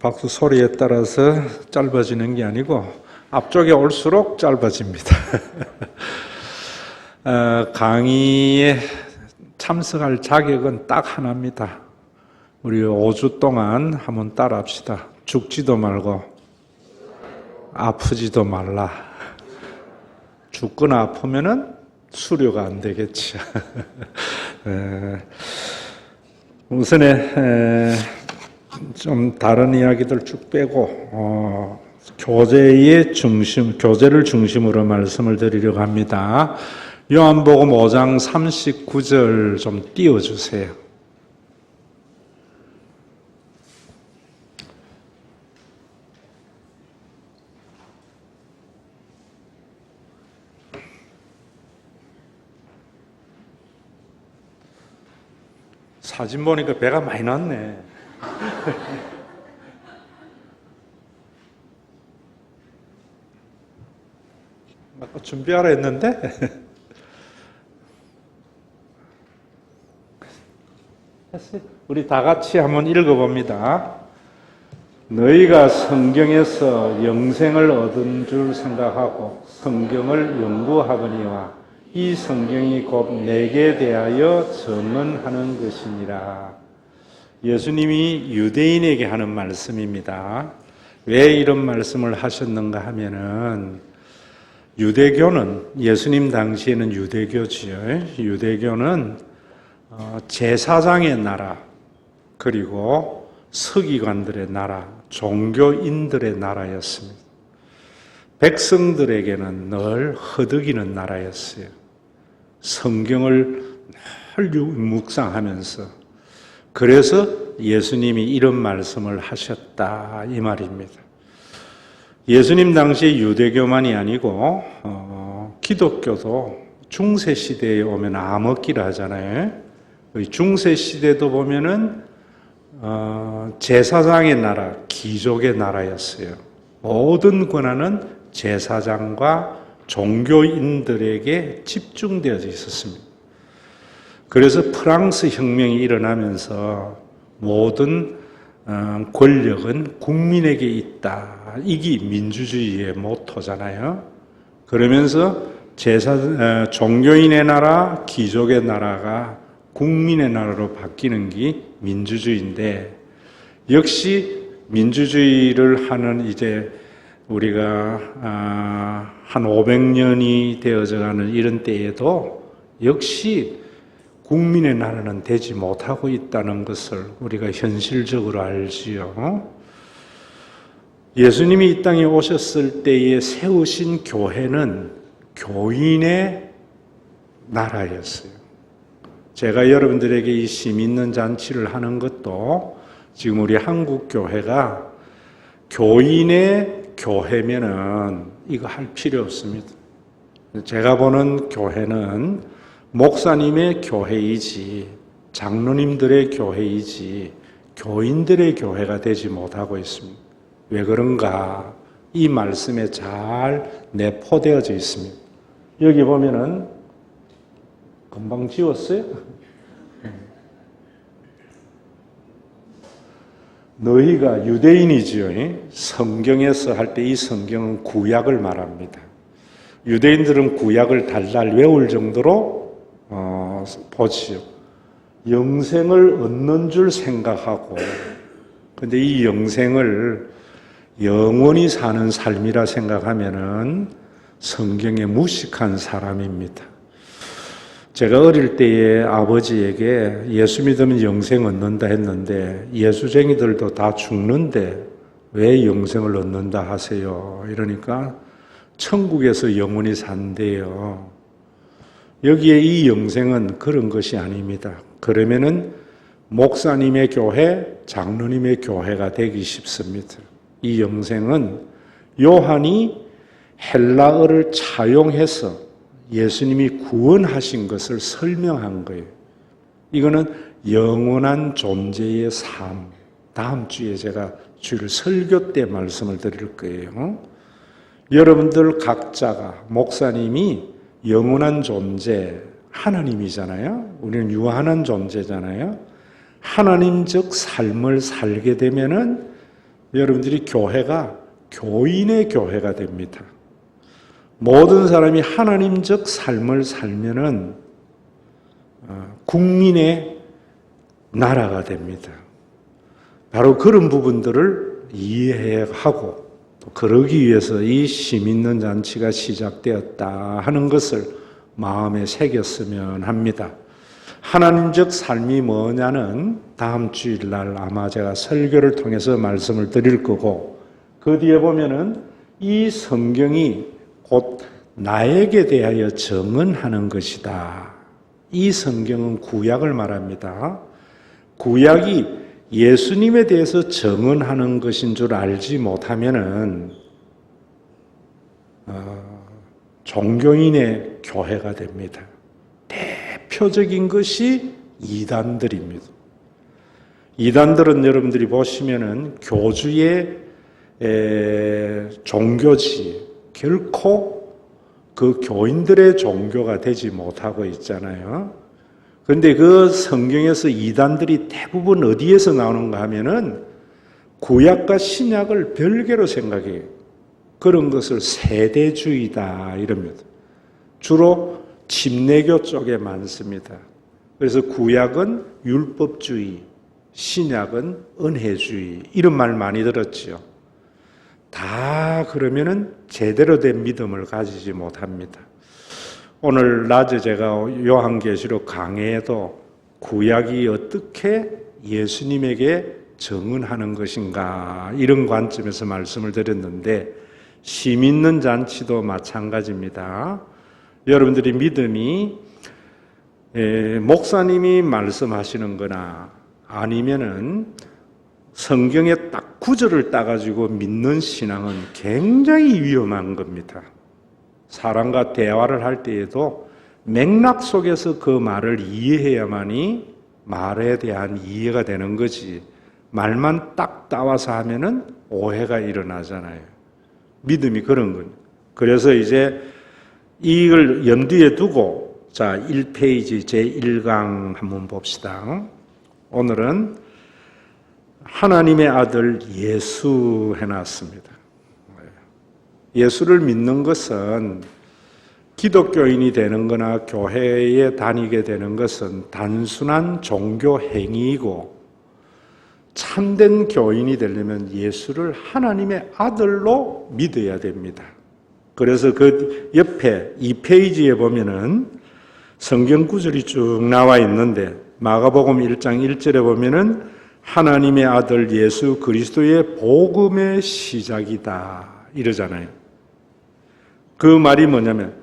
박수 소리에 따라서 짧아지는 게 아니고 앞쪽에 올수록 짧아집니다. 강의에 참석할 자격은 딱 하나입니다. 우리 5주 동안 한번 따라합시다. 죽지도 말고 아프지도 말라. 죽거나 아프면은 수료가 안 되겠지. 우선에 좀 다른 이야기들 쭉 빼고 교제를 중심으로 말씀을 드리려고 합니다. 요한복음 5장 39절 좀 띄워주세요. 사진 보니까 배가 많이 났네. 아까 준비하라 했는데 우리 다 같이 한번 읽어봅니다. 너희가 성경에서 영생을 얻은 줄 생각하고 성경을 연구하거니와 이 성경이 곧 내게 대하여 증언하는 것이니라. 예수님이 유대인에게 하는 말씀입니다. 왜 이런 말씀을 하셨는가 하면은 유대교는 예수님 당시에는 유대교지요. 유대교는 제사장의 나라 그리고 서기관들의 나라, 종교인들의 나라였습니다. 백성들에게는 늘 허덕이는 나라였어요. 성경을 늘 묵상하면서 그래서 예수님이 이런 말씀을 하셨다 이 말입니다. 예수님 당시 유대교만이 아니고 기독교도 중세시대에 오면 암흑기라 하잖아요. 중세시대도 보면은 제사장의 나라, 귀족의 나라였어요. 모든 권한은 제사장과 종교인들에게 집중되어져 있었습니다. 그래서 프랑스 혁명이 일어나면서 모든 권력은 국민에게 있다. 이게 민주주의의 모토잖아요. 그러면서 종교인의 나라, 귀족의 나라가 국민의 나라로 바뀌는 게 민주주의인데, 역시 민주주의를 하는 이제 우리가 한 500년이 되어져 가는 이런 때에도 역시 국민의 나라는 되지 못하고 있다는 것을 우리가 현실적으로 알지요. 예수님이 이 땅에 오셨을 때에 세우신 교회는 교인의 나라였어요. 제가 여러분들에게 이 심 있는 잔치를 하는 것도 지금 우리 한국 교회가 교인의 교회면은 이거 할 필요 없습니다. 제가 보는 교회는 목사님의 교회이지 장로님들의 교회이지 교인들의 교회가 되지 못하고 있습니다. 왜 그런가? 이 말씀에 잘 내포되어져 있습니다. 여기 보면은 금방 지웠어요? 너희가 유대인이지요. 성경에서 할 때 이 성경은 구약을 말합니다. 유대인들은 구약을 달달 외울 정도로 보지요. 영생을 얻는 줄 생각하고, 근데 이 영생을 영원히 사는 삶이라 생각하면은 성경에 무식한 사람입니다. 제가 어릴 때에 아버지에게 예수 믿으면 영생 얻는다 했는데 예수쟁이들도 다 죽는데 왜 영생을 얻는다 하세요? 이러니까 천국에서 영원히 산대요. 여기에 이 영생은 그런 것이 아닙니다. 그러면은 목사님의 교회, 장로님의 교회가 되기 쉽습니다. 이 영생은 요한이 헬라어를 차용해서 예수님이 구원하신 것을 설명한 거예요. 이거는 영원한 존재의 삶. 다음 주에 제가 주일 설교 때 말씀을 드릴 거예요. 여러분들 각자가 목사님이 영원한 존재, 하나님이잖아요. 우리는 유한한 존재잖아요. 하나님적 삶을 살게 되면은 여러분들이 교회가 교인의 교회가 됩니다. 모든 사람이 하나님적 삶을 살면은 국민의 나라가 됩니다. 바로 그런 부분들을 이해하고 또 그러기 위해서 이 심 있는 잔치가 시작되었다 하는 것을 마음에 새겼으면 합니다. 하나님적 삶이 뭐냐는 다음 주일날 아마 제가 설교를 통해서 말씀을 드릴 거고, 그 뒤에 보면은 이 성경이 곧 나에게 대하여 정언하는 것이다. 이 성경은 구약을 말합니다. 구약이 예수님에 대해서 정언하는 것인 줄 알지 못하면은 종교인의 교회가 됩니다. 대표적인 것이 이단들입니다. 이단들은 여러분들이 보시면은 교주의 종교지 결코 그 교인들의 종교가 되지 못하고 있잖아요. 그런데 그 성경에서 이단들이 대부분 어디에서 나오는가 하면은 구약과 신약을 별개로 생각해요. 그런 것을 세대주의다 이럽니다. 주로 침례교 쪽에 많습니다. 그래서 구약은 율법주의, 신약은 은혜주의 이런 말 많이 들었지요. 다 그러면은 제대로 된 믿음을 가지지 못합니다. 오늘 낮에 제가 요한계시록 강해에도 구약이 어떻게 예수님에게 정언하는 것인가 이런 관점에서 말씀을 드렸는데, 심 있는 잔치도 마찬가지입니다. 여러분들이 믿음이 목사님이 말씀하시는 거나 아니면은 성경에 딱 구절을 따가지고 믿는 신앙은 굉장히 위험한 겁니다. 사람과 대화를 할 때에도 맥락 속에서 그 말을 이해해야만이 말에 대한 이해가 되는 거지, 말만 딱 따와서 하면은 오해가 일어나잖아요. 믿음이 그런 거예요. 그래서 이제 이걸 염두에 두고 자 1페이지 제1강 한번 봅시다. 오늘은 하나님의 아들 예수 해놨습니다. 예수를 믿는 것은 기독교인이 되는 거나 교회에 다니게 되는 것은 단순한 종교 행위이고, 참된 교인이 되려면 예수를 하나님의 아들로 믿어야 됩니다. 그래서 그 옆에 2페이지에 보면은 성경 구절이 쭉 나와 있는데, 마가복음 1장 1절에 보면은 하나님의 아들 예수 그리스도의 복음의 시작이다 이러잖아요. 그 말이 뭐냐면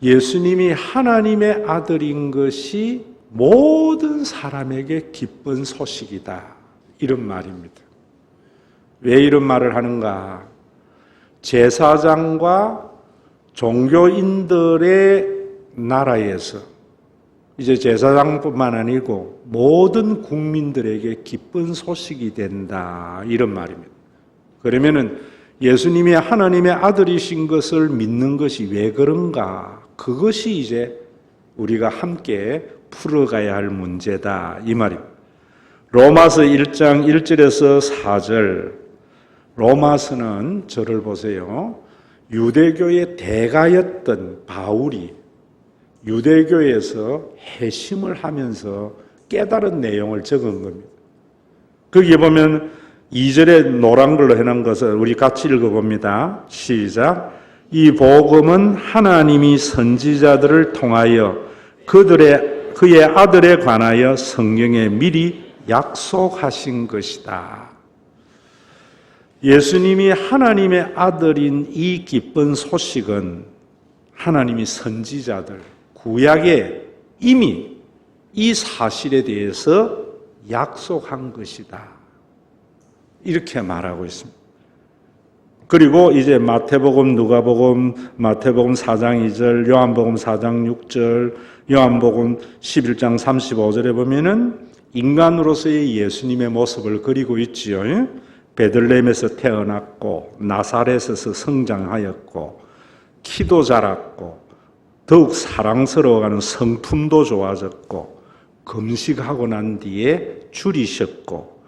예수님이 하나님의 아들인 것이 모든 사람에게 기쁜 소식이다 이런 말입니다. 왜 이런 말을 하는가? 제사장과 종교인들의 나라에서 이제 제사장뿐만 아니고 모든 국민들에게 기쁜 소식이 된다 이런 말입니다. 그러면은 예수님이 하나님의 아들이신 것을 믿는 것이 왜 그런가? 그것이 이제 우리가 함께 풀어가야 할 문제다 이 말입니다. 로마서 1장 1절에서 4절, 로마서는 저를 보세요. 유대교의 대가였던 바울이 유대교에서 회심을 하면서 깨달은 내용을 적은 겁니다. 거기에 보면 2절에 노란 걸로 해놓은 것을 우리 같이 읽어봅니다. 시작. 이 복음은 하나님이 선지자들을 통하여 그의 아들에 관하여 성경에 미리 약속하신 것이다. 예수님이 하나님의 아들인 이 기쁜 소식은 하나님이 선지자들, 구약에 이미 이 사실에 대해서 약속한 것이다. 이렇게 말하고 있습니다. 그리고 이제 마태복음, 누가복음, 마태복음 4장 2절, 요한복음 4장 6절, 요한복음 11장 35절에 보면은 인간으로서의 예수님의 모습을 그리고 있지요. 베들레헴에서 태어났고 나사렛에서 성장하였고 키도 자랐고 더욱 사랑스러워가는 성품도 좋아졌고 금식하고 난 뒤에 줄이셨고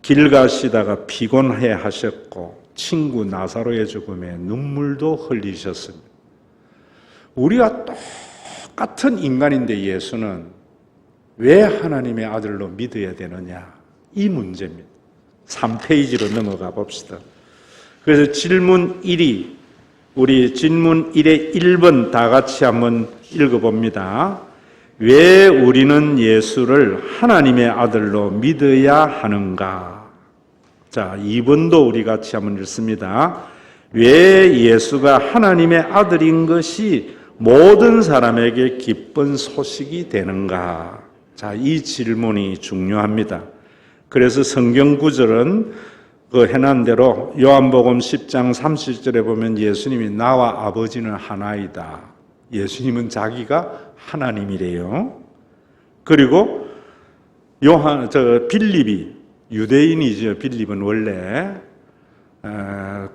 길 가시다가 피곤해 하셨고 친구 나사로의 죽음에 눈물도 흘리셨습니다. 우리가 똑같은 인간인데 예수는 왜 하나님의 아들로 믿어야 되느냐? 이 문제입니다. 3페이지로 넘어가 봅시다. 그래서 질문 1이 우리 질문 1의 1번 다 같이 한번 읽어봅니다. 왜 우리는 예수를 하나님의 아들로 믿어야 하는가? 자, 2번도 우리 같이 한번 읽습니다. 왜 예수가 하나님의 아들인 것이 모든 사람에게 기쁜 소식이 되는가? 자, 이 질문이 중요합니다. 그래서 성경 구절은 해난 대로 요한복음 10장 30절에 보면 예수님이 나와 아버지는 하나이다. 예수님은 자기가 하나님이래요. 그리고 빌립이 유대인이죠. 빌립은 원래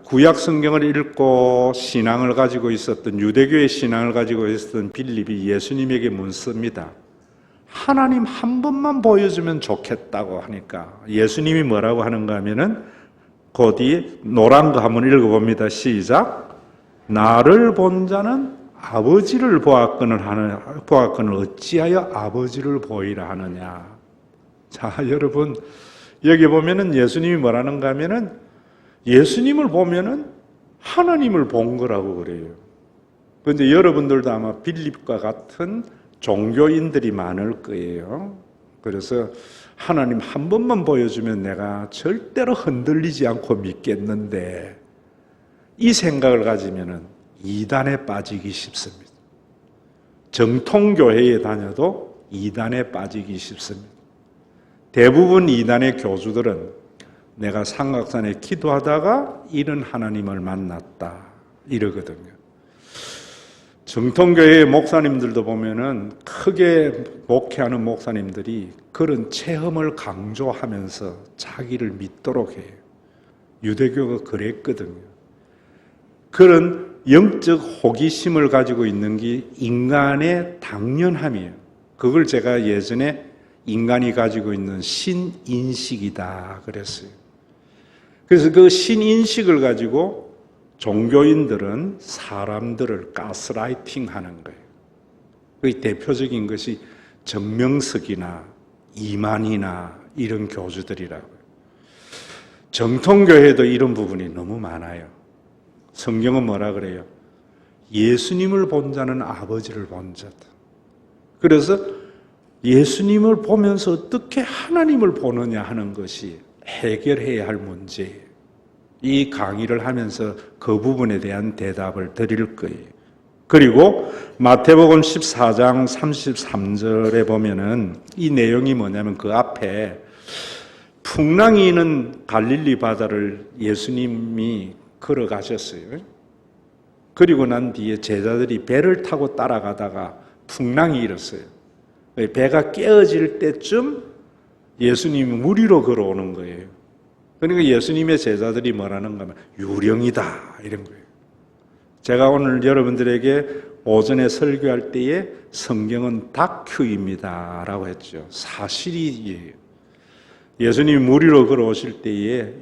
구약 성경을 읽고 신앙을 가지고 있었던 유대교의 신앙을 가지고 있었던 빌립이 예수님에게 묻습니다. 하나님 한 번만 보여주면 좋겠다고 하니까 예수님이 뭐라고 하는가 하면은 그 뒤에 노란 거 한번 읽어봅니다. 시작. 나를 본 자는 아버지를 보았거늘 어찌하여 아버지를 보이라 하느냐. 자, 여러분 여기 보면은 예수님이 뭐라는가 하면은 예수님을 보면은 하나님을 본 거라고 그래요. 그런데 여러분들도 아마 빌립과 같은 종교인들이 많을 거예요. 그래서 하나님 한 번만 보여주면 내가 절대로 흔들리지 않고 믿겠는데 이 생각을 가지면은 이단에 빠지기 쉽습니다. 정통교회에 다녀도 이단에 빠지기 쉽습니다. 대부분 이단의 교주들은 내가 삼각산에 기도하다가 이런 하나님을 만났다 이러거든요. 정통교회의 목사님들도 보면은 크게 목회하는 목사님들이 그런 체험을 강조하면서 자기를 믿도록 해요. 유대교가 그랬거든요. 그런 영적 호기심을 가지고 있는 게 인간의 당연함이에요. 그걸 제가 예전에 인간이 가지고 있는 신인식이다 그랬어요. 그래서 그 신인식을 가지고 종교인들은 사람들을 가스라이팅 하는 거예요. 그 대표적인 것이 정명석이나 이만희나 이런 교주들이라고요. 정통교회도 이런 부분이 너무 많아요. 성경은 뭐라 그래요? 예수님을 본 자는 아버지를 본 자다. 그래서 예수님을 보면서 어떻게 하나님을 보느냐 하는 것이 해결해야 할 문제예요. 이 강의를 하면서 그 부분에 대한 대답을 드릴 거예요. 그리고 마태복음 14장 33절에 보면은 이 내용이 뭐냐면 그 앞에 풍랑이 있는 갈릴리 바다를 예수님이 걸어가셨어요. 그리고 난 뒤에 제자들이 배를 타고 따라가다가 풍랑이 일었어요. 배가 깨어질 때쯤 예수님이 물 위로 걸어오는 거예요. 그러니까 예수님의 제자들이 뭐라는가 하면 유령이다 이런 거예요. 제가 오늘 여러분들에게 오전에 설교할 때에 성경은 다큐입니다 라고 했죠. 사실이에요. 예수님이 물 위로 걸어오실 때에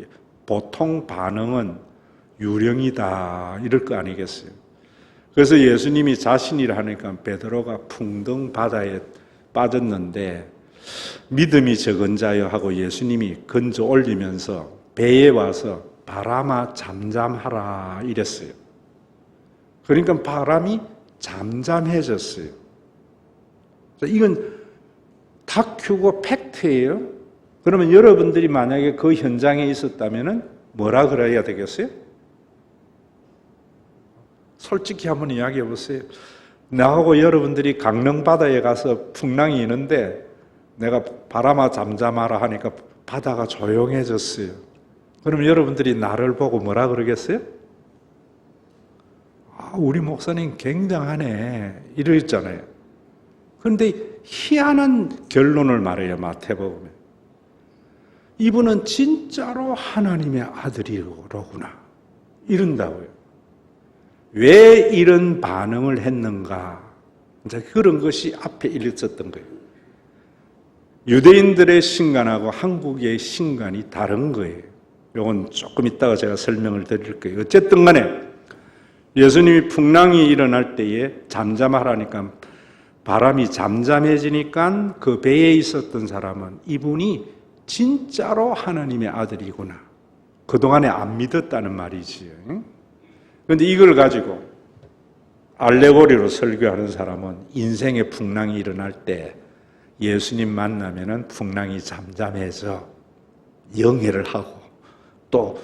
보통 반응은 유령이다 이럴 거 아니겠어요. 그래서 예수님이 자신이라 하니까 베드로가 풍덩 바다에 빠졌는데 믿음이 적은 자여 하고 예수님이 건져 올리면서 배에 와서 바람아 잠잠하라 이랬어요. 그러니까 바람이 잠잠해졌어요. 이건 다큐고 팩트예요. 그러면 여러분들이 만약에 그 현장에 있었다면 뭐라 그래야 되겠어요? 솔직히 한번 이야기해 보세요. 나하고 여러분들이 강릉 바다에 가서 풍랑이 있는데 내가 바람아 잠잠하라 하니까 바다가 조용해졌어요. 그럼 여러분들이 나를 보고 뭐라 그러겠어요? 아, 우리 목사님 굉장하네 이러잖아요. 그런데 희한한 결론을 말해요. 마태복음에. 이분은 진짜로 하나님의 아들이로구나 이런다고요. 왜 이런 반응을 했는가? 이제 그런 것이 앞에 읽었던 거예요. 유대인들의 신간하고 한국의 신간이 다른 거예요. 이건 조금 이따가 제가 설명을 드릴 거예요. 어쨌든 간에 예수님이 풍랑이 일어날 때에 잠잠하라니까 바람이 잠잠해지니까 그 배에 있었던 사람은 이분이 진짜로 하나님의 아들이구나. 그동안에 안 믿었다는 말이지요. 그런데 이걸 가지고 알레고리로 설교하는 사람은 인생의 풍랑이 일어날 때 예수님 만나면은 풍랑이 잠잠해져 영예를 하고 또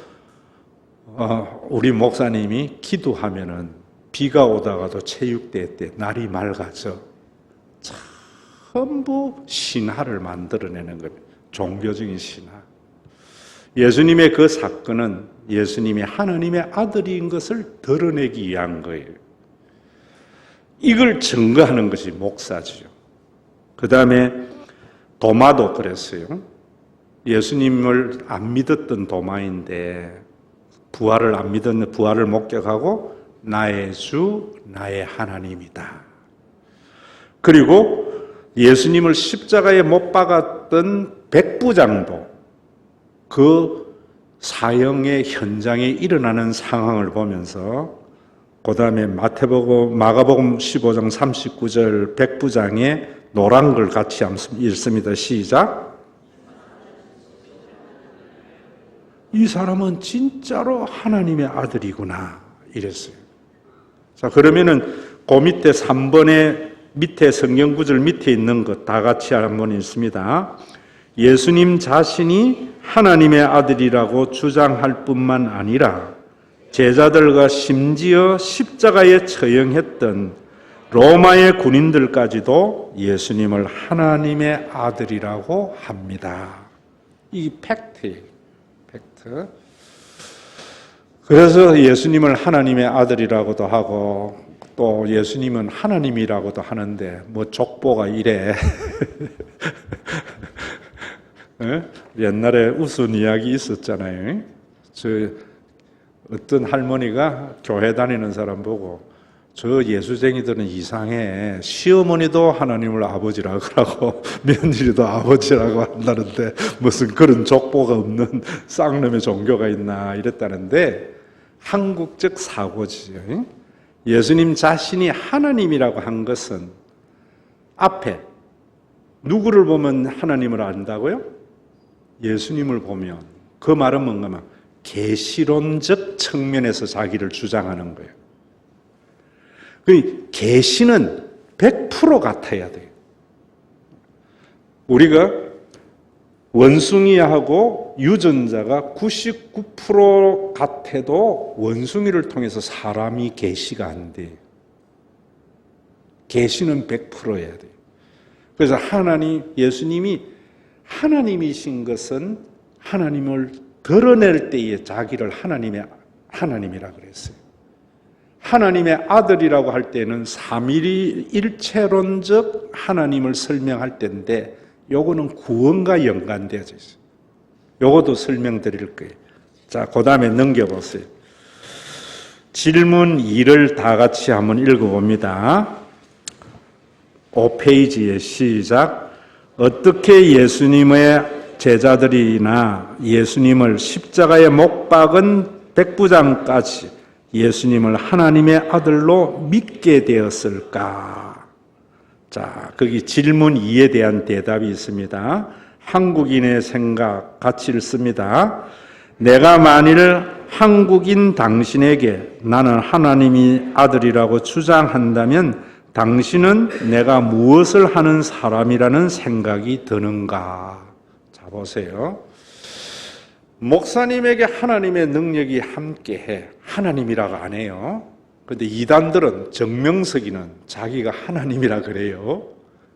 우리 목사님이 기도하면은 비가 오다가도 체육대회 때 날이 맑아져 전부 신화를 만들어내는 겁니다. 종교적인 신화. 예수님의 그 사건은 예수님이 하나님의 아들인 것을 드러내기 위한 거예요. 이걸 증거하는 것이 목사지요. 그 다음에 도마도 그랬어요. 예수님을 안 믿었던 도마인데 부활을 안 믿었는데 부활을 목격하고 나의 주, 나의 하나님이다. 그리고 예수님을 십자가에 못 박았던 백부장도 그 사형의 현장에 일어나는 상황을 보면서 그 다음에 마가복음 15장 39절 백부장의 노란 걸 같이 읽습니다. 시작. 이 사람은 진짜로 하나님의 아들이구나 이랬어요. 자, 그러면은 그 밑에 3번의 밑에 성경 구절 밑에 있는 것 다 같이 한번 읽습니다. 예수님 자신이 하나님의 아들이라고 주장할 뿐만 아니라 제자들과 심지어 십자가에 처형했던 로마의 군인들까지도 예수님을 하나님의 아들이라고 합니다. 이 팩트예요. 팩트. 그래서 예수님을 하나님의 아들이라고도 하고 또 예수님은 하나님이라고도 하는데 뭐 족보가 이래. 옛날에 웃은 이야기 있었잖아요. 어떤 할머니가 교회 다니는 사람 보고 저 예수쟁이들은 이상해. 시어머니도 하나님을 아버지라고 하고 며느리도 아버지라고 한다는데 무슨 그런 족보가 없는 쌍놈의 종교가 있나 이랬다는데 한국적 사고지요. 예수님 자신이 하나님이라고 한 것은 앞에 누구를 보면 하나님을 안다고요? 예수님을 보면 그 말은 뭔가 막 계시론적 측면에서 자기를 주장하는 거예요. 그 계시는 100% 같아야 돼요. 우리가 원숭이하고 유전자가 99% 같아도 원숭이를 통해서 사람이 계시가 안 돼요. 계시는 100%여야 돼요. 그래서 예수님이 하나님이신 것은 하나님을 드러낼 때에 자기를 하나님이라 그랬어요. 하나님의 아들이라고 할 때는 삼위일체론적 하나님을 설명할 때인데 요거는 구원과 연관되어져 있어요. 요것도 설명드릴 거예요. 자, 그 다음에 넘겨보세요. 질문 2를 다 같이 한번 읽어봅니다. 5페이지에 시작. 어떻게 예수님의 제자들이나 예수님을 십자가에 못 박은 백부장까지 예수님을 하나님의 아들로 믿게 되었을까? 자, 거기 질문 2에 대한 대답이 있습니다. 한국인의 생각 같이 읽습니다. 내가 만일 한국인 당신에게 나는 하나님의 아들이라고 주장한다면 당신은 내가 무엇을 하는 사람이라는 생각이 드는가? 자, 보세요. 목사님에게 하나님의 능력이 함께해. 하나님이라고 안 해요. 그런데 이단들은 정명석이는 자기가 하나님이라 그래요.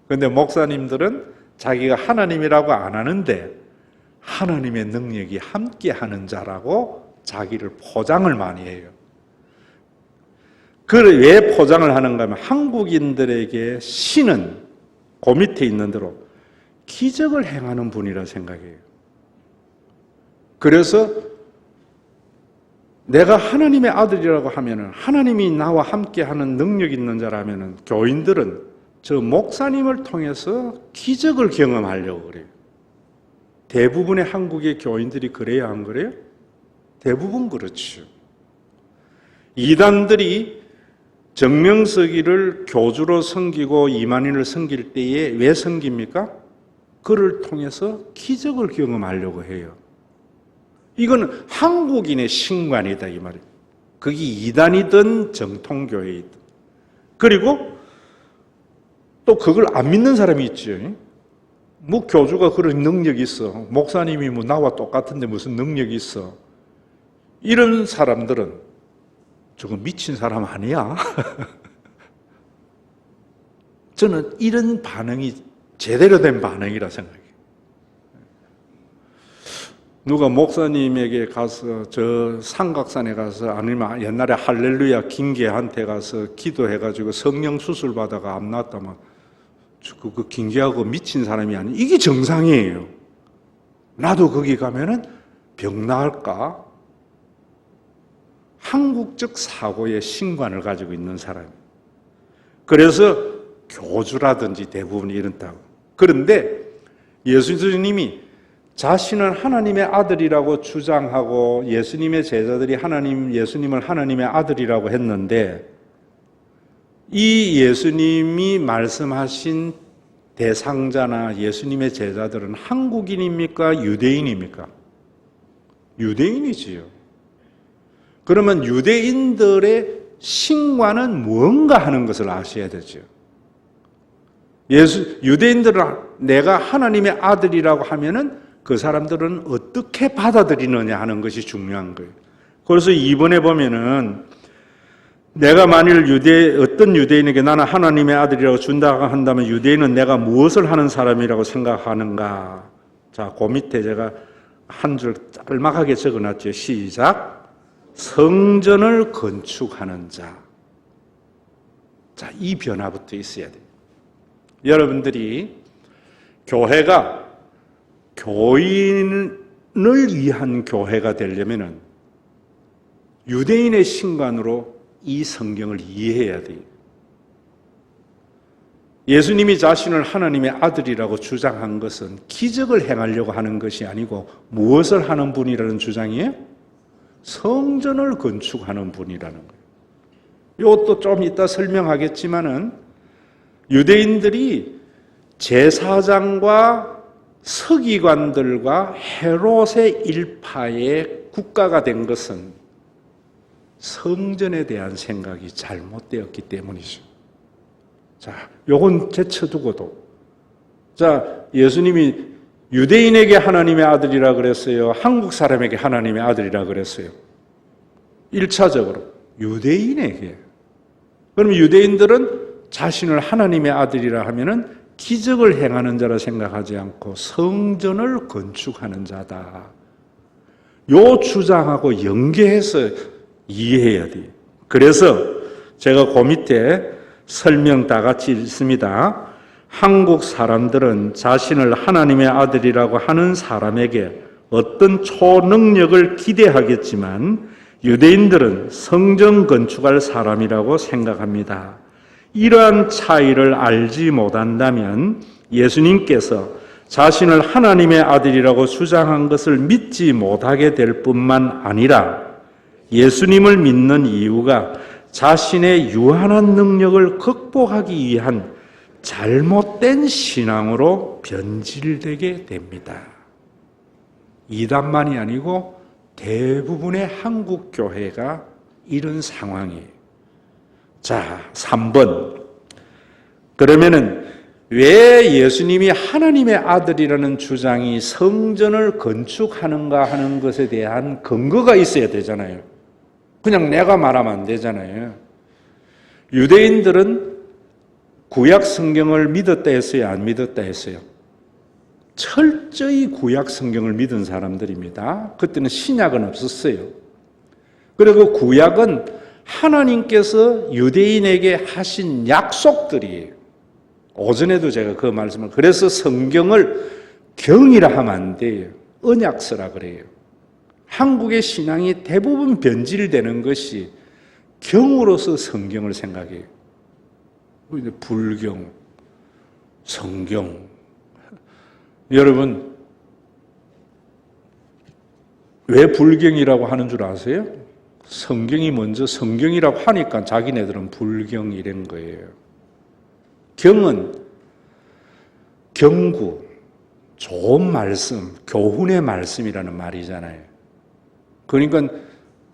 그런데 목사님들은 자기가 하나님이라고 안 하는데 하나님의 능력이 함께하는 자라고 자기를 포장을 많이 해요. 그걸 왜 포장을 하는가 하면 한국인들에게 신은 그 밑에 있는 대로 기적을 행하는 분이라 생각해요. 그래서 내가 하나님의 아들이라고 하면은 하나님이 나와 함께 하는 능력 있는 자라면은 교인들은 저 목사님을 통해서 기적을 경험하려고 그래요. 대부분의 한국의 교인들이 그래야 안 그래요? 대부분 그렇죠. 이단들이 정명석이를 교주로 섬기고 이만희를 섬길 때에 왜 섬깁니까? 그를 통해서 기적을 경험하려고 해요. 이건 한국인의 신관이다 이 말이에요. 그게 이단이든 정통교회이든. 그리고 또 그걸 안 믿는 사람이 있죠. 뭐 교주가 그런 능력이 있어. 목사님이 뭐 나와 똑같은데 무슨 능력이 있어. 이런 사람들은 저거 미친 사람 아니야? 저는 이런 반응이 제대로 된 반응이라 생각해요. 누가 목사님에게 가서 저 삼각산에 가서 아니면 옛날에 할렐루야 김계한테 가서 기도해가지고 성령 수술 받아가 암 났다면 그 김계하고 미친 사람이 아니 이게 정상이에요. 나도 거기 가면은 병 나을까? 한국적 사고의 신관을 가지고 있는 사람이에요. 그래서 교주라든지 대부분 이런다고. 그런데 예수님이 자신은 하나님의 아들이라고 주장하고 예수님의 제자들이 예수님을 하나님의 아들이라고 했는데 이 예수님이 말씀하신 대상자나 예수님의 제자들은 한국인입니까? 유대인입니까? 유대인이지요. 그러면 유대인들의 신과는 무언가 하는 것을 아셔야 되죠. 유대인들은 내가 하나님의 아들이라고 하면은 그 사람들은 어떻게 받아들이느냐 하는 것이 중요한 거예요. 그래서 이번에 보면은 내가 만일 어떤 유대인에게 나는 하나님의 아들이라고 준다고 한다면 유대인은 내가 무엇을 하는 사람이라고 생각하는가? 자, 그 밑에 제가 한 줄 짤막하게 적어놨죠. 시작. 성전을 건축하는 자. 자, 이 변화부터 있어야 돼요. 여러분들이 교회가 교인을 위한 교회가 되려면은 유대인의 신관으로 이 성경을 이해해야 돼요. 예수님이 자신을 하나님의 아들이라고 주장한 것은 기적을 행하려고 하는 것이 아니고 무엇을 하는 분이라는 주장이에요? 성전을 건축하는 분이라는 거예요. 이것도 좀 이따 설명하겠지만은 유대인들이 제사장과 서기관들과 헤롯의 일파의 국가가 된 것은 성전에 대한 생각이 잘못되었기 때문이죠. 자, 요건 제쳐두고도. 자, 예수님이 유대인에게 하나님의 아들이라 그랬어요? 한국 사람에게 하나님의 아들이라 그랬어요? 1차적으로 유대인에게. 그럼 유대인들은 자신을 하나님의 아들이라 하면은 기적을 행하는 자라 생각하지 않고 성전을 건축하는 자다. 요 주장하고 연계해서 이해해야 돼요. 그래서 제가 그 밑에 설명 다 같이 읽습니다. 한국 사람들은 자신을 하나님의 아들이라고 하는 사람에게 어떤 초능력을 기대하겠지만 유대인들은 성전 건축할 사람이라고 생각합니다. 이러한 차이를 알지 못한다면 예수님께서 자신을 하나님의 아들이라고 주장한 것을 믿지 못하게 될 뿐만 아니라 예수님을 믿는 이유가 자신의 유한한 능력을 극복하기 위한 잘못된 신앙으로 변질되게 됩니다. 이단만이 아니고 대부분의 한국 교회가 이런 상황이에요. 자, 3번. 그러면은 왜 예수님이 하나님의 아들이라는 주장이 성전을 건축하는가 하는 것에 대한 근거가 있어야 되잖아요. 그냥 내가 말하면 안 되잖아요. 유대인들은 구약 성경을 믿었다 했어요? 안 믿었다 했어요? 철저히 구약 성경을 믿은 사람들입니다. 그때는 신약은 없었어요. 그리고 구약은 하나님께서 유대인에게 하신 약속들이에요. 오전에도 제가 그 말씀을, 그래서 성경을 경이라 하면 안 돼요. 언약서라 그래요. 한국의 신앙이 대부분 변질되는 것이 경으로서 성경을 생각해요. 불경, 성경. 여러분, 왜 불경이라고 하는 줄 아세요? 성경이 먼저 성경이라고 하니까 자기네들은 불경이란 거예요. 경은 경구, 좋은 말씀, 교훈의 말씀이라는 말이잖아요. 그러니까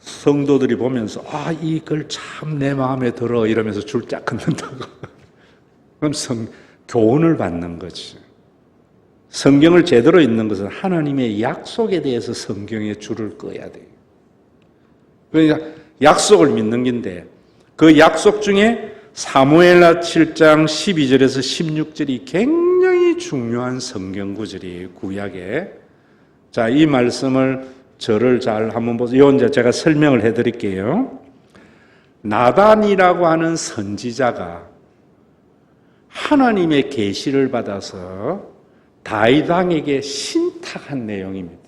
성도들이 보면서 이걸 참 내 마음에 들어 이러면서 줄 쫙 끊는다고. 그럼 교훈을 받는 거지. 성경을 제대로 읽는 것은 하나님의 약속에 대해서 성경에 줄을 꺼야 돼요. 그러니까 약속을 믿는 건데 그 약속 중에 사무엘하 7장 12절에서 16절이 굉장히 중요한 성경 구절이에요. 구약에. 자, 이 말씀을 저를 잘 한번 보세요. 이제 제가 설명을 해드릴게요. 나단이라고 하는 선지자가 하나님의 계시를 받아서 다윗 왕에게 신탁한 내용입니다.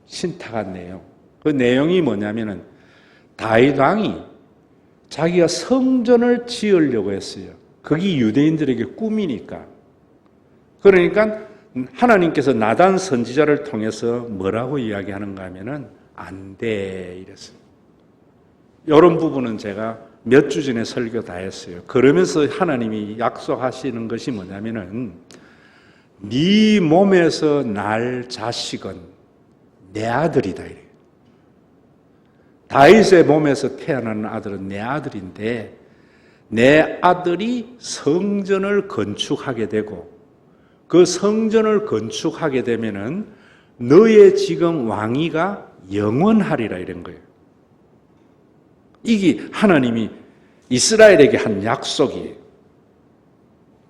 신탁한 내용. 그 내용이 뭐냐면은 다윗 왕이 자기가 성전을 지으려고 했어요. 그게 유대인들에게 꿈이니까. 그러니까 하나님께서 나단 선지자를 통해서 뭐라고 이야기하는가 하면은 안 돼 이랬어요. 이런 부분은 제가 몇 주 전에 설교 다 했어요. 그러면서 하나님이 약속하시는 것이 뭐냐면은 네 몸에서 날 자식은 내 아들이다 이래요. 다윗의 몸에서 태어나는 아들은 내 아들인데 내 아들이 성전을 건축하게 되고 그 성전을 건축하게 되면은 너의 지금 왕위가 영원하리라 이런 거예요. 이게 하나님이 이스라엘에게 한 약속이에요.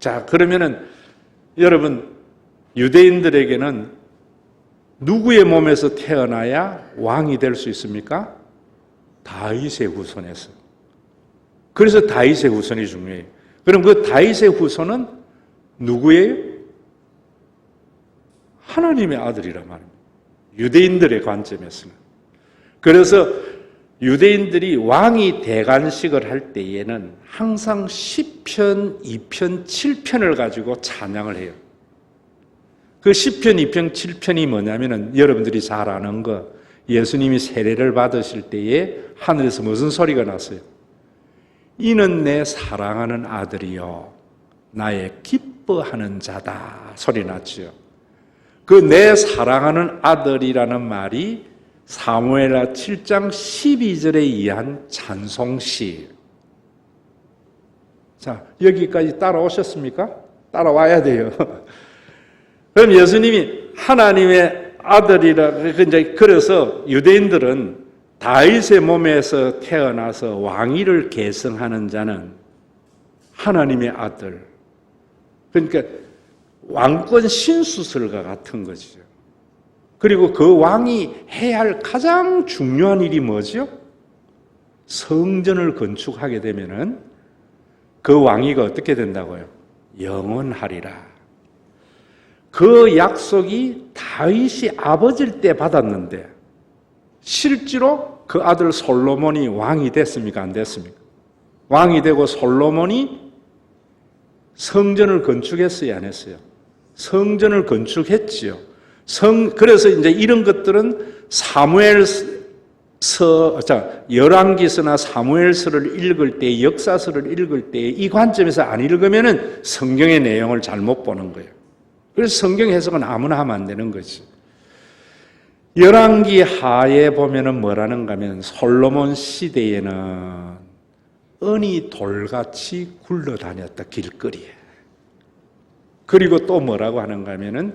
자, 그러면은 여러분 유대인들에게는 누구의 몸에서 태어나야 왕이 될 수 있습니까? 다윗의 후손에서. 그래서 다윗의 후손이 중요해요. 그럼 그 다윗의 후손은 누구예요? 하나님의 아들이란 말입니다. 유대인들의 관점에서는. 그래서 유대인들이 왕이 대관식을 할 때에는 항상 10편, 2편, 7편을 가지고 찬양을 해요. 그 10편, 2편, 7편이 뭐냐면은 여러분들이 잘 아는 거 예수님이 세례를 받으실 때에 하늘에서 무슨 소리가 났어요? 이는 내 사랑하는 아들이요 나의 기뻐하는 자다 소리 났죠. 그 내 사랑하는 아들이라는 말이 사무엘하 7장 12절에 의한 찬송시. 자, 여기까지 따라오셨습니까? 따라와야 돼요. 그럼 예수님이 하나님의 아들이라, 그래서 유대인들은 다윗의 몸에서 태어나서 왕위를 계승하는 자는 하나님의 아들. 그러니까 왕권 신수설과 같은 거죠. 그리고 그 왕이 해야 할 가장 중요한 일이 뭐죠? 성전을 건축하게 되면은 그 왕위가 어떻게 된다고요? 영원하리라. 그 약속이 다윗이 아버지일 때 받았는데 실제로 그 아들 솔로몬이 왕이 됐습니까? 안 됐습니까? 왕이 되고 솔로몬이 성전을 건축했어요? 안 했어요? 성전을 건축했지요. 그래서 이제 이런 것들은 열왕기서나 사무엘서를 읽을 때, 역사서를 읽을 때 이 관점에서 안 읽으면은 성경의 내용을 잘못 보는 거예요. 그래서 성경 해석은 아무나 하면 안 되는 거지. 열왕기 하에 보면은 뭐라는가 하면 솔로몬 시대에는 은이 돌같이 굴러다녔다, 길거리에. 그리고 또 뭐라고 하는가 하면은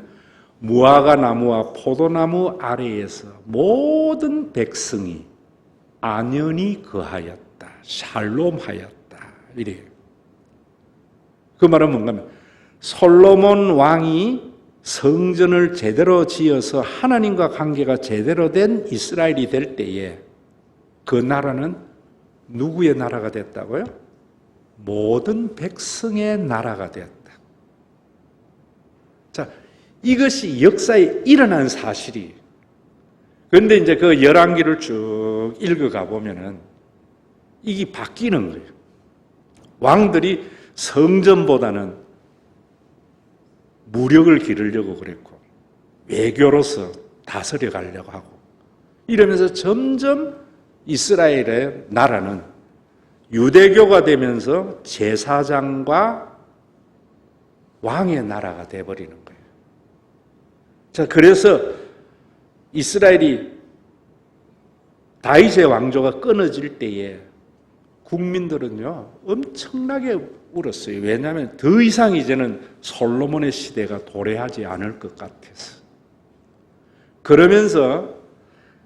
무화과 나무와 포도나무 아래에서 모든 백성이 안연히 거하였다, 샬롬하였다 이래요. 그 말은 뭔가 하면 솔로몬 왕이 성전을 제대로 지어서 하나님과 관계가 제대로 된 이스라엘이 될 때에 그 나라는 누구의 나라가 됐다고요? 모든 백성의 나라가 되었다. 자, 이것이 역사에 일어난 사실이에요. 그런데 이제 그 열왕기를 쭉 읽어가 보면은 이게 바뀌는 거예요. 왕들이 성전보다는 무력을 기르려고 그랬고 외교로서 다스려 가려고 하고 이러면서 점점 이스라엘의 나라는 유대교가 되면서 제사장과 왕의 나라가 돼버리는 거예요. 자, 그래서 이스라엘이 다윗의 왕조가 끊어질 때에 국민들은요 엄청나게 울었어요. 왜냐하면 더 이상 이제는 솔로몬의 시대가 도래하지 않을 것 같아서. 그러면서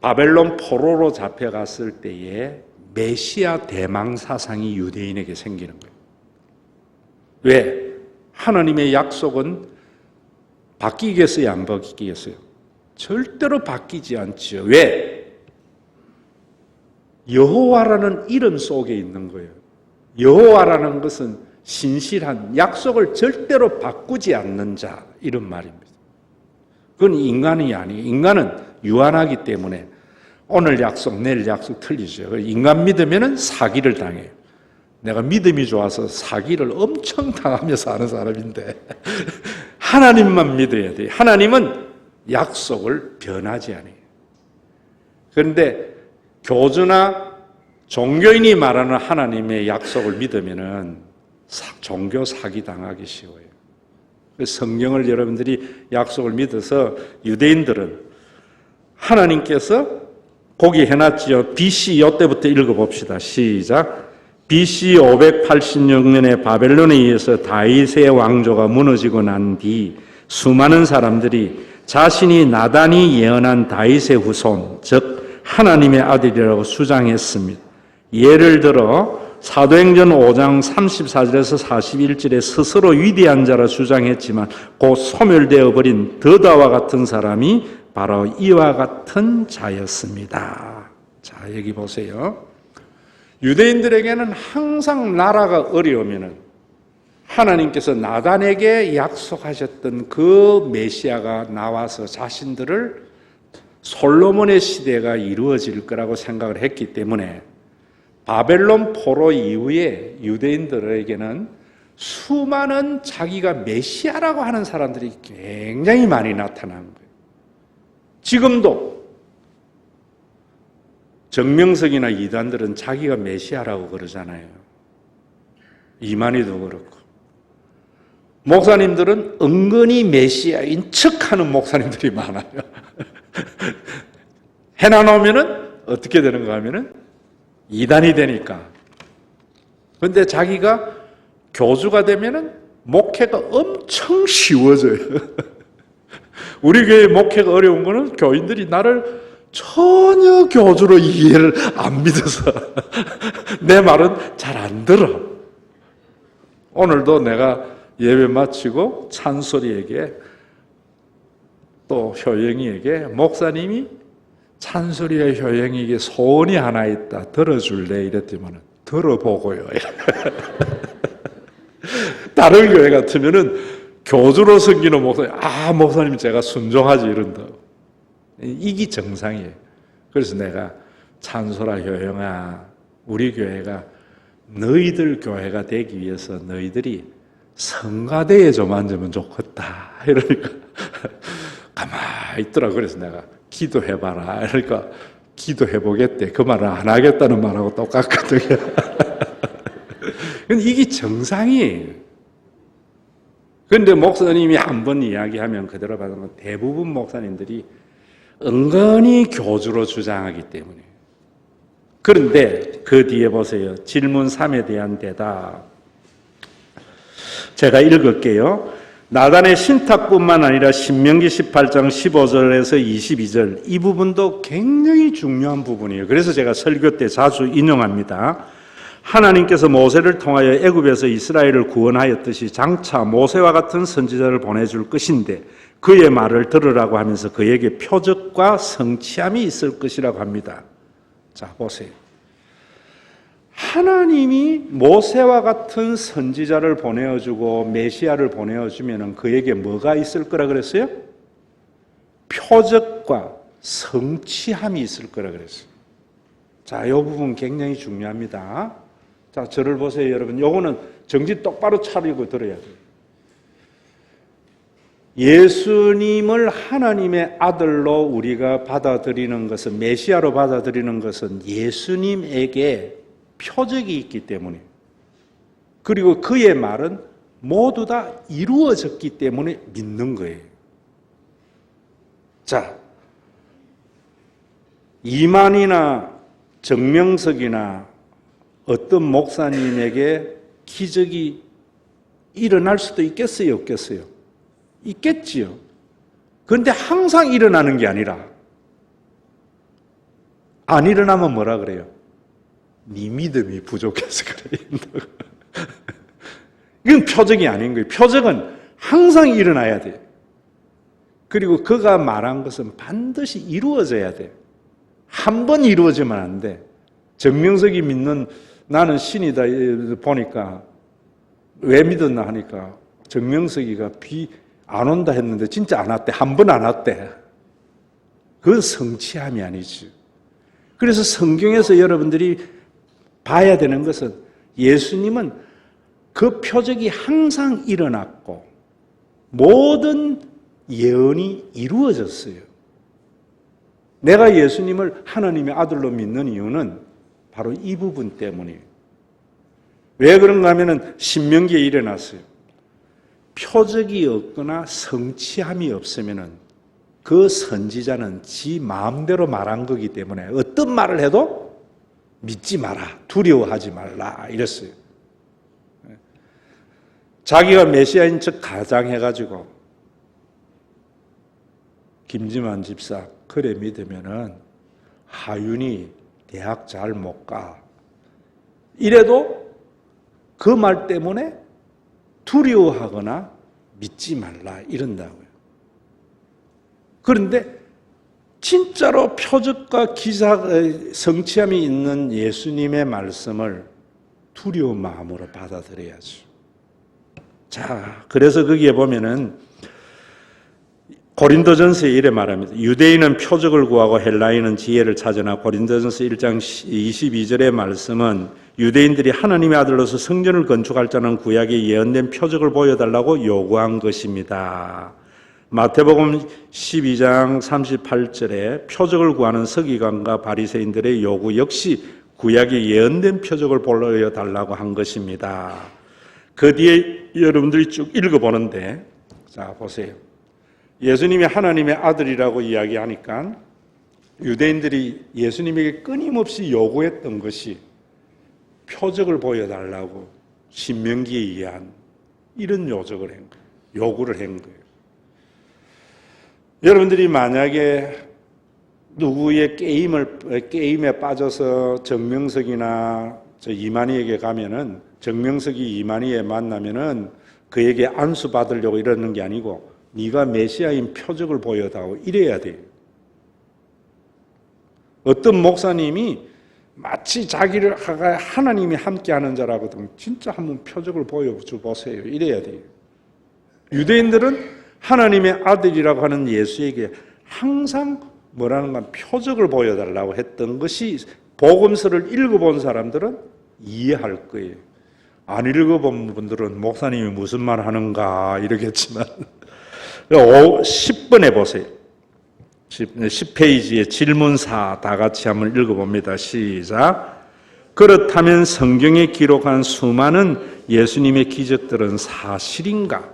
바벨론 포로로 잡혀갔을 때에 메시아 대망 사상이 유대인에게 생기는 거예요. 왜? 하나님의 약속은 바뀌겠어요? 안 바뀌겠어요? 절대로 바뀌지 않죠. 왜? 여호와라는 이름 속에 있는 거예요. 여호와라는 것은 신실한 약속을 절대로 바꾸지 않는 자 이런 말입니다. 그건 인간이 아니에요. 인간은 유한하기 때문에 오늘 약속, 내일 약속 틀리죠. 인간 믿으면 사기를 당해요. 내가 믿음이 좋아서 사기를 엄청 당하며 사는 사람인데 하나님만 믿어야 돼요. 하나님은 약속을 변하지 않아요. 그런데 교주나 종교인이 말하는 하나님의 약속을 믿으면은 종교 사기 당하기 쉬워요. 성경을 여러분들이 약속을 믿어서 유대인들은 하나님께서 거기 해놨지요. BC 이때부터 읽어봅시다. 시작. BC 586년에 바벨론에 의해서 다윗의 왕조가 무너지고 난 뒤 수많은 사람들이 자신이 나단이 예언한 다윗의 후손, 즉 하나님의 아들이라고 주장했습니다. 예를 들어 사도행전 5장 34절에서 41절에 스스로 위대한 자라 주장했지만 곧 소멸되어 버린 더다와 같은 사람이 바로 이와 같은 자였습니다. 자, 여기 보세요. 유대인들에게는 항상 나라가 어려우면은 하나님께서 나단에게 약속하셨던 그 메시아가 나와서 자신들을 솔로몬의 시대가 이루어질 거라고 생각을 했기 때문에 바벨론 포로 이후에 유대인들에게는 수많은 자기가 메시아라고 하는 사람들이 굉장히 많이 나타난 거예요. 지금도 정명석이나 이단들은 자기가 메시아라고 그러잖아요. 이만희도 그렇고. 목사님들은 은근히 메시아인 척하는 목사님들이 많아요. 해놔놓으면은 어떻게 되는가 하면은 이단이 되니까. 그런데 자기가 교주가 되면은 목회가 엄청 쉬워져요. 우리 교회 목회가 어려운 거는 교인들이 나를 전혀 교주로 이해를 안 믿어서 내 말은 잘 안 들어. 오늘도 내가 예배 마치고 찬소리에게 또 효영이에게 목사님이 찬소리와 효영이에게 소원이 하나 있다. 들어줄래? 이랬더니 들어보고요. 다른 교회 같으면은 교주로 섬기는 목사님, 목사님 제가 순종하지 이런다. 이게 정상이에요. 그래서 내가 찬소라 효영아, 우리 교회가 너희들 교회가 되기 위해서 너희들이 성가대에 좀 앉으면 좋겠다. 이러니까 가만히 있더라. 그래서 내가 기도해봐라. 그러니까 기도해보겠대. 그 말을 안 하겠다는 말하고 똑같거든요. 이게 정상이에요. 그런데 목사님이 한 번 이야기하면 그대로 받는 건 대부분 목사님들이 은근히 교주로 주장하기 때문에. 그런데 그 뒤에 보세요. 질문 3에 대한 대답. 제가 읽을게요. 나단의 신탁뿐만 아니라 신명기 18장 15절에서 22절 이 부분도 굉장히 중요한 부분이에요. 그래서 제가 설교 때 자주 인용합니다. 하나님께서 모세를 통하여 애굽에서 이스라엘을 구원하였듯이 장차 모세와 같은 선지자를 보내줄 것인데 그의 말을 들으라고 하면서 그에게 표적과 성취함이 있을 것이라고 합니다. 자, 보세요. 하나님이 모세와 같은 선지자를 보내어주고 메시아를 보내어주면 그에게 뭐가 있을 거라 그랬어요? 표적과 성취함이 있을 거라 그랬어요. 자, 이 부분 굉장히 중요합니다. 자, 저를 보세요, 여러분. 요거는 정신 똑바로 차리고 들어야 돼요. 예수님을 하나님의 아들로 우리가 받아들이는 것은, 메시아로 받아들이는 것은 예수님에게 표적이 있기 때문에, 그리고 그의 말은 모두 다 이루어졌기 때문에 믿는 거예요. 자, 이만희나 정명석이나 어떤 목사님에게 기적이 일어날 수도 있겠어요, 없겠어요? 있겠지요. 그런데 항상 일어나는 게 아니라, 안 일어나면 뭐라 그래요? 네 믿음이 부족해서 그래. 이건 표적이 아닌 거예요. 표적은 항상 일어나야 돼요. 그리고 그가 말한 것은 반드시 이루어져야 돼요. 한 번 이루어지면 안 돼. 정명석이 믿는 나는 신이다 보니까 왜 믿었나 하니까 정명석이가 비 안 온다 했는데 진짜 안 왔대. 한 번 안 왔대. 그건 성취함이 아니지. 그래서 성경에서 여러분들이 봐야 되는 것은 예수님은 그 표적이 항상 일어났고 모든 예언이 이루어졌어요. 내가 예수님을 하나님의 아들로 믿는 이유는 바로 이 부분 때문이에요. 왜 그런가 하면은 신명기에 일어났어요. 표적이 없거나 성취함이 없으면은 그 선지자는 지 마음대로 말한 거기 때문에 어떤 말을 해도 믿지 마라, 두려워하지 말라 이랬어요. 자기가 메시아인 척 가장해가지고 김지만 집사 그래 믿으면은 하윤이 대학 잘 못 가. 이래도 그 말 때문에 두려워하거나 믿지 말라 이런다고요. 그런데 진짜로 표적과 기사, 성취함이 있는 예수님의 말씀을 두려운 마음으로 받아들여야죠. 자, 그래서 거기에 보면은 고린도전서에 이래 말합니다. 유대인은 표적을 구하고 헬라인은 지혜를 찾으나 고린도전서 1장 22절의 말씀은 유대인들이 하나님의 아들로서 성전을 건축할 자는 구약에 예언된 표적을 보여달라고 요구한 것입니다. 마태복음 12장 38절에 표적을 구하는 서기관과 바리새인들의 요구 역시 구약에 예언된 표적을 보여달라고 한 것입니다. 그 뒤에 여러분들이 쭉 읽어보는데, 자 보세요. 예수님이 하나님의 아들이라고 이야기하니까 유대인들이 예수님에게 끊임없이 요구했던 것이 표적을 보여달라고 신명기에 의한 이런 요구를 한 거예요. 여러분들이 만약에 누구의 게임에 빠져서 정명석이나 이만희에게 가면은 정명석이 이만희에 만나면은 그에게 안수 받으려고 이러는 게 아니고 네가 메시아인 표적을 보여다오 이래야 돼요. 어떤 목사님이 마치 자기를 하나님이 함께하는 자라거든. 진짜 한번 표적을 보여줘 보세요. 이래야 돼요. 유대인들은 하나님의 아들이라고 하는 예수에게 항상 뭐라는 건 표적을 보여달라고 했던 것이 복음서를 읽어본 사람들은 이해할 거예요. 안 읽어본 분들은 목사님이 무슨 말 하는가 이러겠지만 10번에 보세요. 10페이지에 질문 4 다 같이 한번 읽어봅니다. 시작. 그렇다면 성경에 기록한 수많은 예수님의 기적들은 사실인가?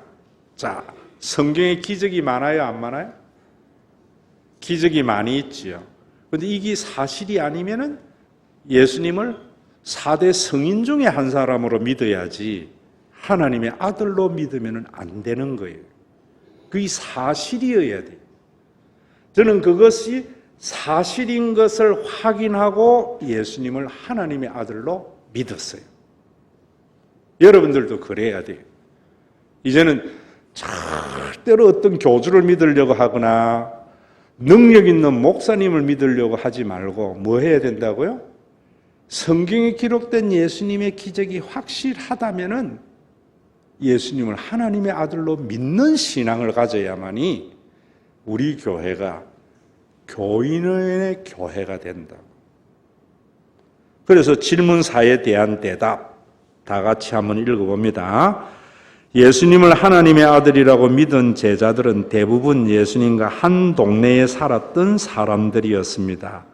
자, 성경에 기적이 많아요, 안 많아요? 기적이 많이 있지요. 그런데 이게 사실이 아니면은 예수님을 4대 성인 중에 한 사람으로 믿어야지 하나님의 아들로 믿으면 안 되는 거예요. 그게 사실이어야 돼요. 저는 그것이 사실인 것을 확인하고 예수님을 하나님의 아들로 믿었어요. 여러분들도 그래야 돼요. 이제는 절대로 어떤 교주를 믿으려고 하거나 능력 있는 목사님을 믿으려고 하지 말고 뭐 해야 된다고요? 성경에 기록된 예수님의 기적이 확실하다면은 예수님을 하나님의 아들로 믿는 신앙을 가져야만이 우리 교회가 교인의 교회가 된다. 그래서 질문 4에 대한 대답 다 같이 한번 읽어봅니다. 예수님을 하나님의 아들이라고 믿은 제자들은 대부분 예수님과 한 동네에 살았던 사람들이었습니다.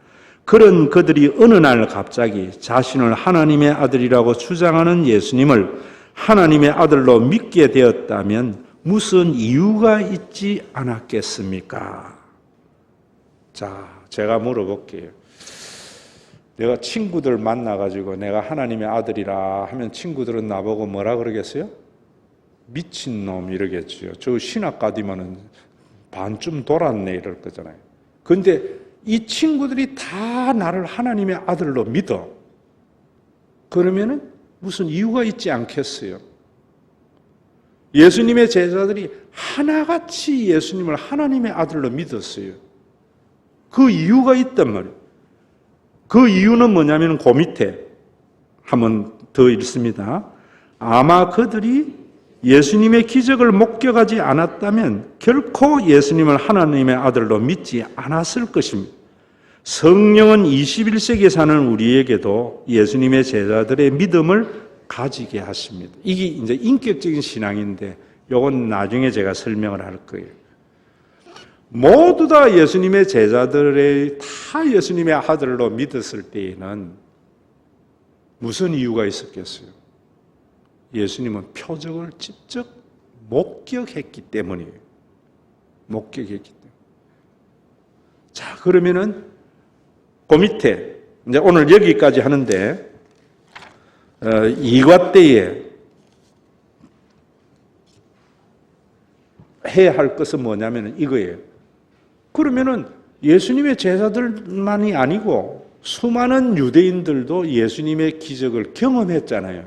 그런 그들이 어느 날 갑자기 자신을 하나님의 아들이라고 주장하는 예수님을 하나님의 아들로 믿게 되었다면 무슨 이유가 있지 않았겠습니까? 자, 제가 물어볼게요. 내가 친구들 만나가지고 내가 하나님의 아들이라 하면 친구들은 나보고 뭐라 그러겠어요? 미친놈 이러겠죠. 저 신학 가디만은 반쯤 돌았네 이럴 거잖아요. 근데 이 친구들이 다 나를 하나님의 아들로 믿어. 그러면은 무슨 이유가 있지 않겠어요? 예수님의 제자들이 하나같이 예수님을 하나님의 아들로 믿었어요. 그 이유가 있단 말이에요. 그 이유는 뭐냐면 그 밑에 한번 더 읽습니다. 아마 그들이 예수님의 기적을 목격하지 않았다면 결코 예수님을 하나님의 아들로 믿지 않았을 것입니다. 성령은 21세기에 사는 우리에게도 예수님의 제자들의 믿음을 가지게 하십니다. 이게 이제 인격적인 신앙인데 이건 나중에 제가 설명을 할 거예요. 모두 다 예수님의 제자들의 다 예수님의 아들로 믿었을 때에는 무슨 이유가 있었겠어요? 예수님은 표적을 직접 목격했기 때문이에요. 목격했기 때문에. 자, 그러면은 그 밑에 이제 오늘 여기까지 하는데 이과 때에 해야 할 것은 뭐냐면 이거예요. 그러면은 예수님의 제자들만이 아니고 수많은 유대인들도 예수님의 기적을 경험했잖아요.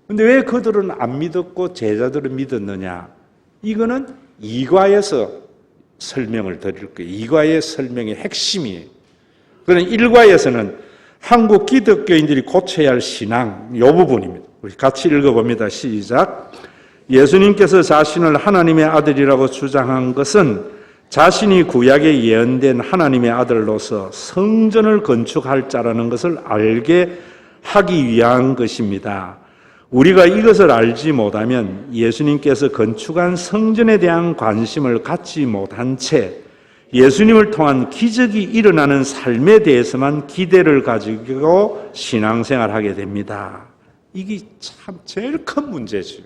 근데 왜 그들은 안 믿었고 제자들은 믿었느냐? 이거는 이과에서 설명을 드릴 거예요. 이과의 설명의 핵심이에요. 그러나 일과에서는 한국 기독교인들이 고쳐야 할 신앙 이 부분입니다. 우리 같이 읽어봅니다. 시작. 예수님께서 자신을 하나님의 아들이라고 주장한 것은 자신이 구약에 예언된 하나님의 아들로서 성전을 건축할 자라는 것을 알게 하기 위한 것입니다. 우리가 이것을 알지 못하면 예수님께서 건축한 성전에 대한 관심을 갖지 못한 채 예수님을 통한 기적이 일어나는 삶에 대해서만 기대를 가지고 신앙생활하게 됩니다. 이게 참 제일 큰 문제죠.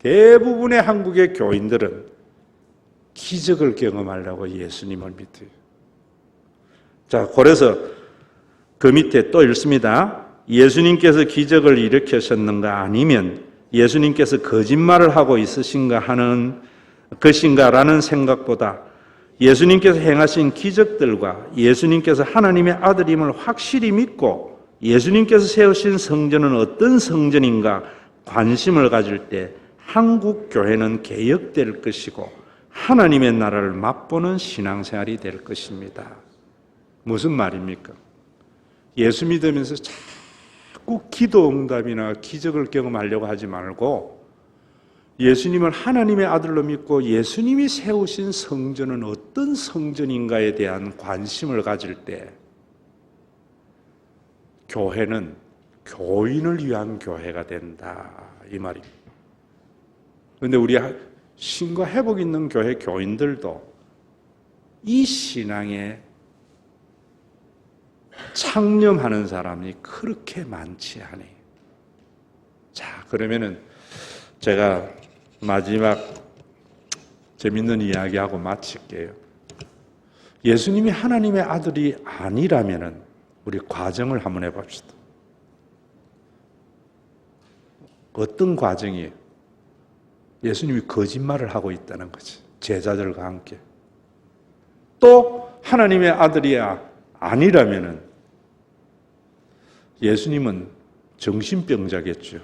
대부분의 한국의 교인들은 기적을 경험하려고 예수님을 믿어요. 자, 그래서 그 밑에 또 읽습니다. 예수님께서 기적을 일으키셨는가 아니면 예수님께서 거짓말을 하고 있으신가 하는 것인가라는 생각보다 예수님께서 행하신 기적들과 예수님께서 하나님의 아들임을 확실히 믿고 예수님께서 세우신 성전은 어떤 성전인가 관심을 가질 때 한국 교회는 개혁될 것이고 하나님의 나라를 맛보는 신앙생활이 될 것입니다. 무슨 말입니까? 예수 믿으면서 자꾸 기도 응답이나 기적을 경험하려고 하지 말고 예수님을 하나님의 아들로 믿고 예수님이 세우신 성전은 어떤 성전인가에 대한 관심을 가질 때 교회는 교인을 위한 교회가 된다 이 말입니다. 그런데 우리 신과 회복 있는 교회 교인들도 이 신앙에 창념하는 사람이 그렇게 많지 않아요. 자, 그러면은 제가 마지막 재밌는 이야기하고 마칠게요. 예수님이 하나님의 아들이 아니라면은 우리 과정을 한번 해봅시다. 어떤 과정이에요? 예수님이 거짓말을 하고 있다는 거지. 제자들과 함께. 또 하나님의 아들이 아니라면은 예수님은 정신병자겠죠.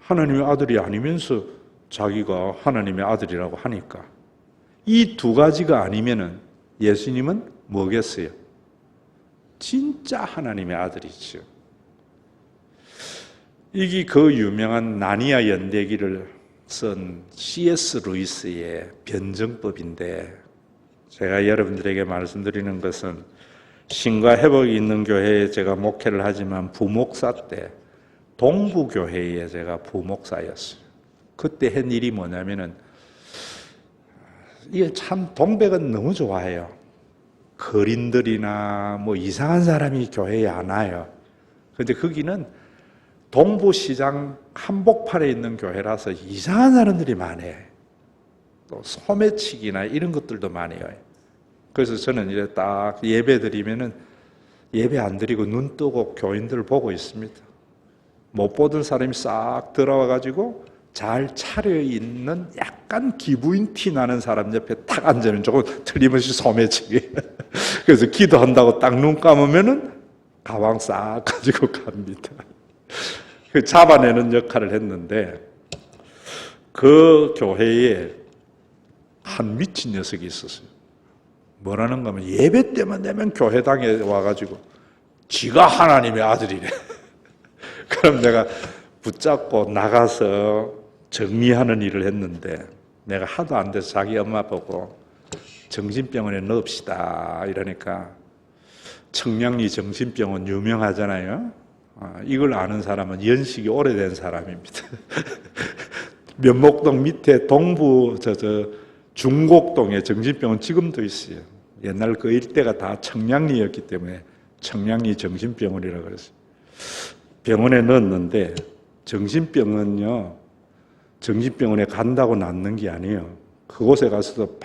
하나님의 아들이 아니면서 자기가 하나님의 아들이라고 하니까. 이 두 가지가 아니면은 예수님은 뭐겠어요? 진짜 하나님의 아들이죠. 이게 그 유명한 나니아 연대기를 쓴 C.S. 루이스의 변증법인데 제가 여러분들에게 말씀드리는 것은 신과 회복이 있는 교회에 제가 목회를 하지만 부목사 때 동부교회에 제가 부목사였어요. 그때 한 일이 뭐냐면은, 이게 참 동백은 너무 좋아해요. 거린들이나 뭐 이상한 사람이 교회에 안 와요. 근데 거기는 동부시장 한복판에 있는 교회라서 이상한 사람들이 많아요. 또 소매치기나 이런 것들도 많아요. 그래서 저는 이제 딱 예배 드리면은 예배 안 드리고 눈 뜨고 교인들을 보고 있습니다. 못 보던 사람이 싹 들어와가지고 잘 차려있는 약간 기부인 티 나는 사람 옆에 딱 앉으면 조금 틀림없이 소매치기. 그래서 기도한다고 딱 눈 감으면은 가방 싹 가지고 갑니다. 그 잡아내는 역할을 했는데, 그 교회에 한 미친 녀석이 있었어요. 뭐라는 거면 예배 때만 되면 교회당에 와가지고 지가 하나님의 아들이래. 그럼 내가 붙잡고 나가서 정리하는 일을 했는데, 내가 하도 안 돼서 자기 엄마 보고 정신병원에 넣읍시다 이러니까, 청량리 정신병원 유명하잖아요. 이걸 아는 사람은 연식이 오래된 사람입니다. 면목동 밑에 동부 중곡동에 정신병원 지금도 있어요. 옛날 그 일대가 다 청량리였기 때문에 청량리 정신병원이라고 그랬어요. 병원에 넣었는데, 정신병은요, 정신병원에 간다고 낫는 게 아니에요. 그곳에 가서도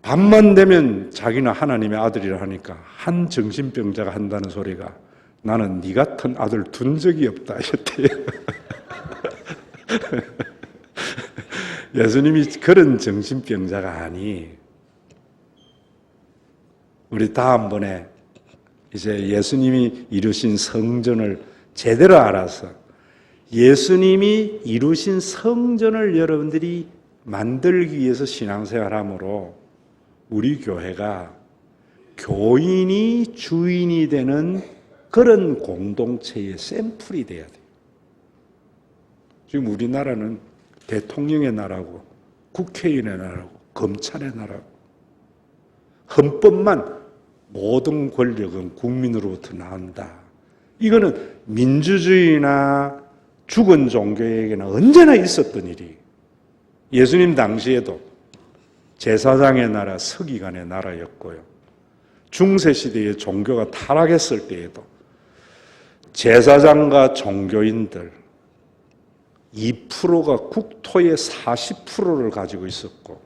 밤만 되면 자기는 하나님의 아들이라 하니까 한 정신병자가 한다는 소리가, 나는 네 같은 아들 둔 적이 없다 이랬대요. 예수님이 그런 정신병자가 아니. 우리 다음번에 이제 예수님이 이루신 성전을 제대로 알아서, 예수님이 이루신 성전을 여러분들이 만들기 위해서 신앙생활함으로 우리 교회가 교인이 주인이 되는 그런 공동체의 샘플이 돼야 돼요. 지금 우리나라는 대통령의 나라고, 국회의원의 나라고, 검찰의 나라고, 헌법만 모든 권력은 국민으로부터 나온다. 이거는 민주주의나 죽은 종교에게는 언제나 있었던 일이에요. 예수님 당시에도 제사장의 나라, 서기관의 나라였고요. 중세시대에 종교가 타락했을 때에도 제사장과 종교인들 2%가 국토의 40%를 가지고 있었고,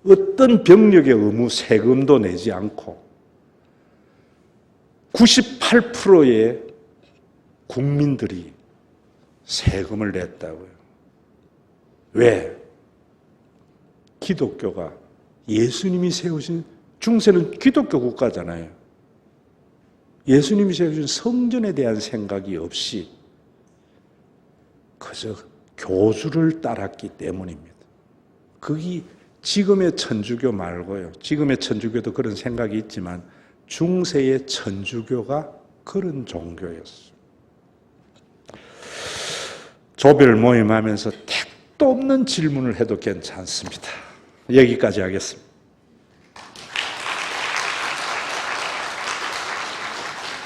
어떤 병력의 의무 세금도 내지 않고 98%의 국민들이 세금을 냈다고요. 왜? 기독교가 예수님이 세우신, 중세는 기독교 국가잖아요. 예수님이 세우신 성전에 대한 생각이 없이 그저 교주를 따랐기 때문입니다. 그게 지금의 천주교 말고요. 지금의 천주교도 그런 생각이 있지만 중세의 천주교가 그런 종교였어요. 조별 모임하면서 택도 없는 질문을 해도 괜찮습니다. 여기까지 하겠습니다.